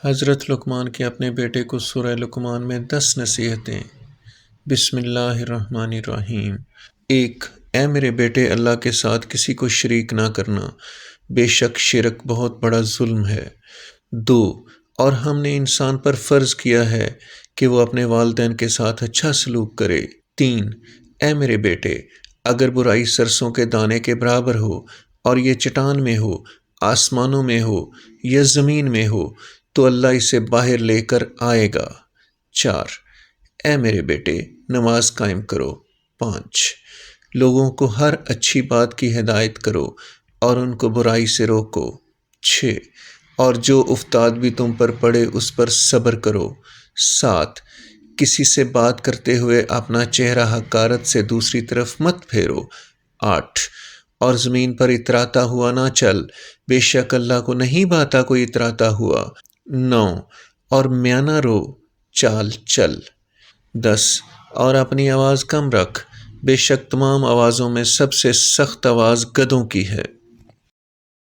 حضرت لقمان کے اپنے بیٹے کو سورہ لقمان میں 10 نصیحتیں۔ بسم اللہ الرحمن الرحیم۔ 1۔ اے میرے بیٹے، اللہ کے ساتھ کسی کو شریک نہ کرنا، بے شک شرک بہت بڑا ظلم ہے۔ 2۔ اور ہم نے انسان پر فرض کیا ہے کہ وہ اپنے والدین کے ساتھ اچھا سلوک کرے۔ 3۔ اے میرے بیٹے، اگر برائی سرسوں کے دانے کے برابر ہو اور یہ چٹان میں ہو، آسمانوں میں ہو یا زمین میں ہو، تو اللہ اسے باہر لے کر آئے گا۔ 4۔ اے میرے بیٹے، نماز قائم کرو۔ 5۔ لوگوں کو ہر اچھی بات کی ہدایت کرو اور ان کو برائی سے روکو۔ 6۔ اور جو افتاد بھی تم پر پڑے اس پر صبر کرو۔ 7۔ کسی سے بات کرتے ہوئے اپنا چہرہ حقارت سے دوسری طرف مت پھیرو۔ 8۔ اور زمین پر اتراتا ہوا نہ چل، بے شک اللہ کو نہیں بھاتا کوئی اتراتا ہوا۔ 9۔ اور میانہ رو، چال چل۔ 10۔ اور اپنی آواز کم رکھ، بے شک تمام آوازوں میں سب سے سخت آواز گدھوں کی ہے۔